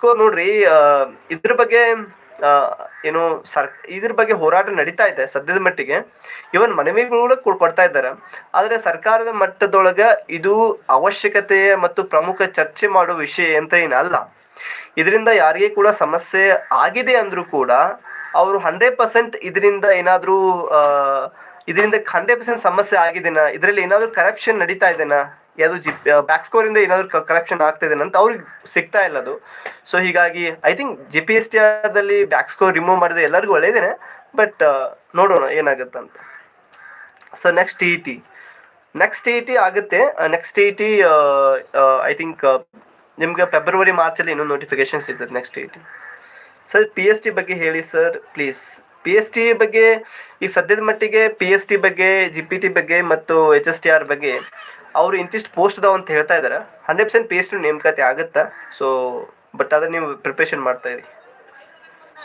Score ನೋಡ್ರಿ, ಇದ್ರ ಬಗ್ಗೆ ಆ, ಏನು ಇದ್ರ ಬಗ್ಗೆ ಹೋರಾಟ ನಡೀತಾ ಇದೆ ಸದ್ಯದ ಮಟ್ಟಿಗೆ. ಇವನ್ ಮನವಿಗಳು ಕೂಡ ಕೊಡ್ತಾ ಇದ್ದಾರೆ. ಆದರೆ ಸರ್ಕಾರದ ಮಟ್ಟದೊಳಗ ಇದು ಅವಶ್ಯಕತೆ ಮತ್ತು ಪ್ರಮುಖ ಚರ್ಚೆ ಮಾಡುವ ವಿಷಯ ಅಂತ ಏನಲ್ಲ. ಇದರಿಂದ ಯಾರಿಗೆ ಕೂಡ ಸಮಸ್ಯೆ ಆಗಿದೆ ಅಂದ್ರೂ ಕೂಡ ಅವರು 100% ಇದರಿಂದ ಏನಾದರೂ ಇದರಿಂದ 100% ಸಮಸ್ಯೆ ಆಗಿದೆನಾ, ಇದರಲ್ಲಿ ಏನಾದರೂ ಕರಪ್ಷನ್ ನಡೀತಾ ಇದೆನಾ, ಯಾವುದು ಬ್ಯಾಕ್ ಸ್ಕೋರಿಂದ ಏನಾದರೂ ಕರಪ್ಷನ್ ಆಗ್ತಾ ಇದೆನಾ ಅಂತ ಅವ್ರಿಗೆ ಸಿಗ್ತಾ ಇಲ್ಲ ಅದು. ಸೊ ಹೀಗಾಗಿ ಐ ಥಿಂಕ್ GPSTRದಲ್ಲಿ ಬ್ಯಾಕ್ ಸ್ಕೋರ್ ರಿಮೂವ್ ಮಾಡಿದ್ರೆ ಎಲ್ಲರಿಗೂ ಒಳ್ಳೆಯದೇನೆ. ಬಟ್ ನೋಡೋಣ ಏನಾಗುತ್ತಂತ. ಸೊ ನೆಕ್ಸ್ಟ್ TET ಆಗುತ್ತೆ. ನೆಕ್ಸ್ಟ್ TET ಐ ಥಿಂಕ್ ನಿಮ್ಗೆ ಫೆಬ್ರವರಿ ಮಾರ್ಚಲ್ಲಿ ಇನ್ನೂ ನೋಟಿಫಿಕೇಶನ್ ಸಿಗ್ತದೆ ನೆಕ್ಸ್ಟ್ TET. ಸರ್ PST ಬಗ್ಗೆ ಹೇಳಿ ಸರ್ ಪ್ಲೀಸ್. PST ಬಗ್ಗೆ ಈಗ ಸದ್ಯದ ಮಟ್ಟಿಗೆ PST ಬಗ್ಗೆ, GPT ಬಗ್ಗೆ ಮತ್ತು HSTR ಬಗ್ಗೆ ಅವರು ಇಂತಿಷ್ಟು ಪೋಸ್ಟ್ ಅದಾವ ಅಂತ ಹೇಳ್ತಾ ಇದ್ದಾರೆ. 100% PST ನೇಮಕಾತಿ ಆಗುತ್ತಾ. ಸೊ ಬಟ್ ಅದನ್ನು ನೀವು ಪ್ರಿಪ್ರೇಷನ್ ಮಾಡ್ತಾ ಇರಿ.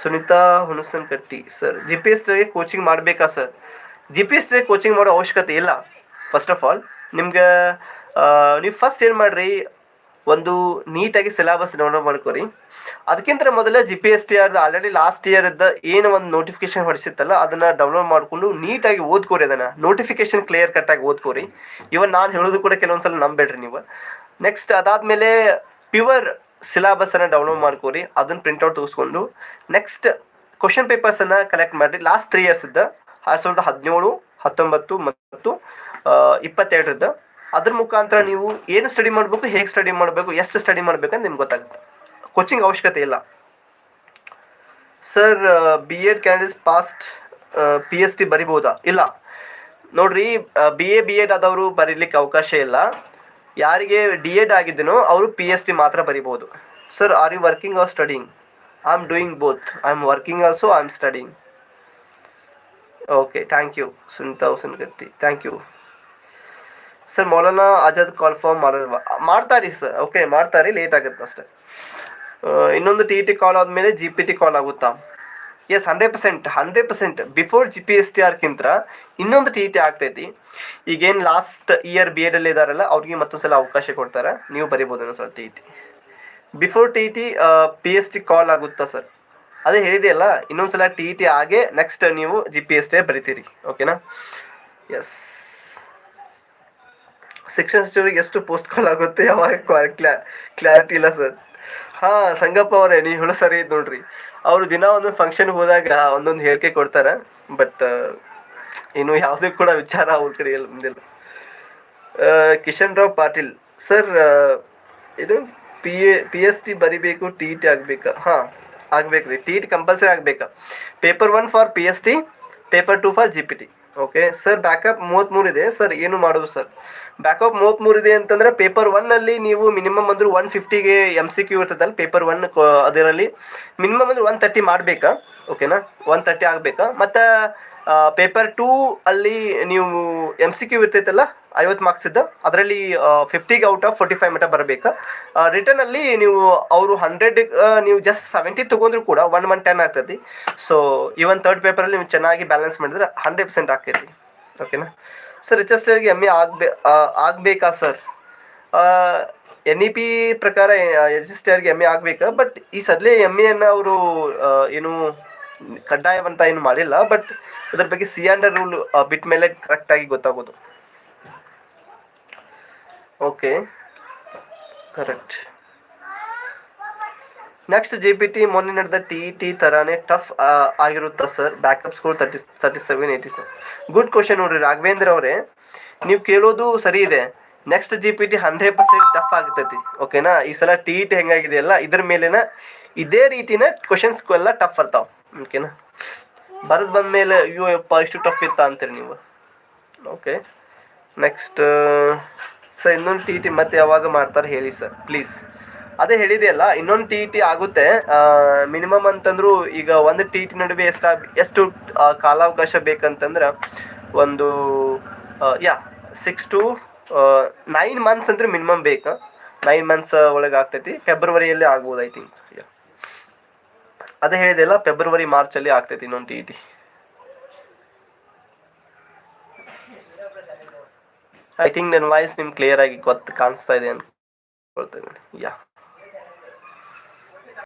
ಸುನೀತಾ ಹುಣಸನಕಟ್ಟಿ ಸರ್, GPSTಗೆ ಕೋಚಿಂಗ್ ಮಾಡಬೇಕಾ ಸರ್? GPSTಗೆ ಕೋಚಿಂಗ್ ಮಾಡೋ ಅವಶ್ಯಕತೆ ಇಲ್ಲ. ಫಸ್ಟ್ ಆಫ್ ಆಲ್ ನಿಮ್ಗೆ ನೀವು ಫಸ್ಟ್ ಏನು ಮಾಡಿರಿ, ಒಂದು ನೀಟಾಗಿ ಸಿಲೆಬಸ್ ಡೌನ್ಲೋಡ್ ಮಾಡ್ಕೊರಿ. ಅದಕ್ಕಿಂತ ಮೊದಲೇ GPSTRದು ಆಲ್ರೆಡಿ ಲಾಸ್ಟ್ ಇಯರ್ದ ಏನು ಒಂದು ನೋಟಿಫಿಕೇಶನ್ ಹೊಡಿಸಿತ್ತಲ್ಲ ಅದನ್ನು ಡೌನ್ಲೋಡ್ ಮಾಡಿಕೊಂಡು ನೀಟಾಗಿ ಓದ್ಕೋರಿ. ಅದನ್ನು ನೋಟಿಫಿಕೇಶನ್ ಕ್ಲಿಯರ್ ಕಟ್ಟಾಗಿ ಓದ್ಕೋರಿ. ಇವನ್ ನಾನು ಹೇಳೋದು ಕೂಡ ಕೆಲವೊಂದ್ಸಲ ನಂಬೇಡ್ರಿ ನೀವು. ನೆಕ್ಸ್ಟ್ ಅದಾದಮೇಲೆ ಪ್ಯೂರ್ ಸಿಲೆಬಸನ್ನು ಡೌನ್ಲೋಡ್ ಮಾಡ್ಕೋರಿ. ಅದನ್ನು ಪ್ರಿಂಟ್ಔಟ್ ತೆಗೆಸ್ಕೊಂಡು ನೆಕ್ಸ್ಟ್ ಕ್ವಶನ್ ಪೇಪರ್ಸನ್ನು ಕಲೆಕ್ಟ್ ಮಾಡಿರಿ. ಲಾಸ್ಟ್ 3 ಇಯರ್ಸ್ದ 2017, 19 ಮತ್ತು 22 ಅದ್ರ ಮುಖಾಂತರ ನೀವು ಏನು ಸ್ಟಡಿ ಮಾಡಬೇಕು, ಹೇಗೆ ಸ್ಟಡಿ ಮಾಡಬೇಕು, ಎಷ್ಟು ಸ್ಟಡಿ ಮಾಡಬೇಕಂತ ನಿಮ್ಗೆ ಗೊತ್ತಾಗುತ್ತೆ. ಕೋಚಿಂಗ್ ಅವಶ್ಯಕತೆ ಇಲ್ಲ. Sir B.Ed candidates past PST ಬರಿಬೋದಾ? ಇಲ್ಲ ನೋಡ್ರಿ, BA B.Ed ಆದವರು ಬರೀಲಿಕ್ಕೆ ಅವಕಾಶ ಇಲ್ಲ. ಯಾರಿಗೆ D.Ed ಆಗಿದ್ದೀನೋ ಅವರು PST ಮಾತ್ರ ಬರಿಬೋದು. Sir are you working or studying? I am doing both. I am working also, I am studying. Okay, thank you Sunita Husanagatti, thank you. Sir Maulana Azad call form ಮಾಡಲ್ವಾ? ಮಾಡ್ತಾರಿ ಸರ್. ಓಕೆ ಮಾಡ್ತಾರಿ, ಲೇಟ್ ಆಗುತ್ತೆ ಅಷ್ಟೇ. ಇನ್ನೊಂದು TET ಕಾಲ್ ಆದಮೇಲೆ GPT ಕಾಲ್ ಆಗುತ್ತಾ? ಎಸ್, 100% ಬಿಫೋರ್ GPSTRಕ್ಕಿಂತ ಇನ್ನೊಂದು TET ಆಗ್ತೈತಿ. ಈಗೇನು ಲಾಸ್ಟ್ ಇಯರ್ B.Edಲ್ಲಿ ಇದ್ದಾರಲ್ಲ ಅವ್ರಿಗೆ ಮತ್ತೊಂದು ಸಲ ಅವಕಾಶ ಕೊಡ್ತಾರೆ, ನೀವು ಬರಿಬೋದು ಇನ್ನೊಂದು TET. ಬಿಫೋರ್ TET PST ಕಾಲ್ ಆಗುತ್ತಾ ಸರ್? ಅದೇ ಹೇಳಿದೆಯಲ್ಲ, ಇನ್ನೊಂದು ಸಲ TET ಆಗೇ ನೆಕ್ಸ್ಟ್ ನೀವು GPST ಬರಿತೀರಿ. ಓಕೆನಾ? ಎಸ್. ಶಿಕ್ಷಣ ಸಚಿವರಿಗೆ ಎಷ್ಟು ಪೋಸ್ಟ್ ಕಾಲ್ ಆಗುತ್ತೆ, ಯಾವಾಗ ಕ್ಲಾರಿಟಿ ಇಲ್ಲ ಸರ್. ಹಾಂ ಸಂಗಪ್ಪ ಅವರೇ, ನೀವು ಹೇಳೋ ಸರಿ ಇದು ನೋಡ್ರಿ. ಅವರು ದಿನ ಒಂದೊಂದು ಫಂಕ್ಷನ್ಗೆ ಹೋದಾಗ ಒಂದೊಂದು ಹೇಳಿಕೆ ಕೊಡ್ತಾರೆ. ಬಟ್ ಇನ್ನು ಯಾವುದೇ ಕೂಡ ವಿಚಾರ ಅವ್ರ ಕಡೆ ಎಲ್ಲ ಬಂದಿಲ್ಲ. ಕಿಶನ್ ರಾವ್ ಪಾಟೀಲ್ ಸರ್, ಇದು PST ಬರಿಬೇಕು, TET ಆಗಬೇಕಾ? ಹಾಂ ಆಗ್ಬೇಕು ರೀ. TET ಕಂಪಲ್ಸರಿ ಆಗಬೇಕಾ? Paper 1 for PST, paper 2 for GPT. Okay sir. Backup 33 ಇದೆ ಸರ್, ಏನು ಮಾಡೋದು ಸರ್? ಬ್ಯಾಕಪ್ 33 ಇದೆ ಅಂತಂದರೆ ಪೇಪರ್ 1ನಲ್ಲಿ ನೀವು ಮಿನಿಮಮ್ ಅಂದರೂ 150ಗೆ MCQ ಇರ್ತದಲ್ಲ ಪೇಪರ್ 1, ಅದರಲ್ಲಿ ಮಿನಿಮಮ್ ಅಂದರೆ 130 ಮಾಡಬೇಕಾ? ಓಕೆನಾ, 130 ಆಗಬೇಕಾ? ಮತ್ತು ಪೇಪರ್ 2 ಅಲ್ಲಿ ನೀವು MCQ ಇರ್ತೈತಲ್ಲ 50 ಮಾರ್ಕ್ಸ್ ಇದ್ದ, ಅದರಲ್ಲಿ 50ಗೆ ಔಟ್ ಆಫ್ 45 ಮಟ್ಟ ಬರಬೇಕಾ? ರಿಟರ್ನಲ್ಲಿ ನೀವು ಅವರು 100 ನೀವು ಜಸ್ಟ್ 70 ತೊಗೊಂಡ್ರು ಕೂಡ 110 ಆಗ್ತೈತಿ. ಸೊ ಈವನ್ ಥರ್ಡ್ ಪೇಪರಲ್ಲಿ ನೀವು ಚೆನ್ನಾಗಿ ಬ್ಯಾಲೆನ್ಸ್ ಮಾಡಿದ್ರೆ 100% ಆಗ್ತೈತಿ. ಓಕೆನಾ ಸರ್. HSTRಗೆ MA ಆಗಬೇಕಾ ಸರ್? NEP ಪ್ರಕಾರ HSTRಗೆ MA ಆಗಬೇಕಾ? ಬಟ್ ಈ ಸದ್ಯ MAಯನ್ನು ಅವರು ಏನು ಕಡ್ಡಾಯವಂತ ಏನು ಮಾಡಿಲ್ಲ. ಬಟ್ ಅದ್ರ ಬಗ್ಗೆ C&R ರೂಲ್ ಬಿಟ್ಟ ಮೇಲೆ ಕರೆಕ್ಟಾಗಿ ಗೊತ್ತಾಗೋದು. Okay correct. ನೆಕ್ಸ್ಟ್ GPT ಮೊನ್ನೆ ನಡೆದ TET ಥರಾನೇ ಟಫ್ ಆಗಿರುತ್ತಾ ಸರ್? Backup score 37, 84. ಗುಡ್ ಕ್ವಶನ್ ನೋಡ್ರಿ ರಾಘವೇಂದ್ರ ಅವರೇ, ನೀವು ಕೇಳೋದು ಸರಿ ಇದೆ. ನೆಕ್ಸ್ಟ್ GPT 100% ಟಫ್ ಆಗ್ತೈತಿ. ಓಕೆನಾ? ಈ ಸಲ TET ಹೆಂಗಾಗಿದೆಯಲ್ಲ ಇದ್ರ ಮೇಲೆನ ಇದೇ ರೀತಿನ ಕ್ವಶನ್ಸ್ ಎಲ್ಲ ಟಫ್ ಬರ್ತಾವೆ. ಓಕೆನಾ? ಬರೆದು ಬಂದಮೇಲೆ ಅಯ್ಯೋ ಯಪ್ಪ ಇಷ್ಟು ಟಫ್ ಇತ್ತಾ ಅಂತೀರಿ ನೀವು. ಓಕೆ ನೆಕ್ಸ್ಟ್ ಸರ್, ಇನ್ನೊಂದು TET ಮತ್ತೆ ಯಾವಾಗ ಮಾಡ್ತಾರೆ ಹೇಳಿ ಸರ್ ಪ್ಲೀಸ್. ಅದೇ ಹೇಳಿದೆಯಲ್ಲ, ಇನ್ನೊಂದು TET ಆಗುತ್ತೆ ಮಿನಿಮಮ್ ಅಂತಂದ್ರು. ಈಗ ಒಂದು TET ನಡುವೆ ಎಷ್ಟು ಕಾಲಾವಕಾಶ ಬೇಕಂತಂದ್ರೆ ಒಂದು 6 to 9 ಮಂತ್ಸ್ ಅಂದ್ರೆ ಮಿನಿಮಮ್ ಬೇಕು. 9 ಮಂತ್ಸ್ ಒಳಗೆ ಆಗ್ತೈತಿ. ಫೆಬ್ರವರಿಯಲ್ಲಿ ಆಗ್ಬೋದು ಐ ಥಿಂಕ್. ಅದೇ ಹೇಳಿದೆಯಲ್ಲ, ಫೆಬ್ರವರಿ ಮಾರ್ಚಲ್ಲಿ ಆಗ್ತೈತಿ ಇನ್ನೊಂದು TET. ಐ ಥಿಂಕ್ ನನ್ನ ವಾಯ್ಸ್ ನಿಮ್ಗೆ ಕ್ಲಿಯರ್ ಆಗಿ ಕಾಣಿಸ್ತಾ ಇದೆ ಅನ್ಕೊಳ್ತಾ ಇದ್ದೀನಿ.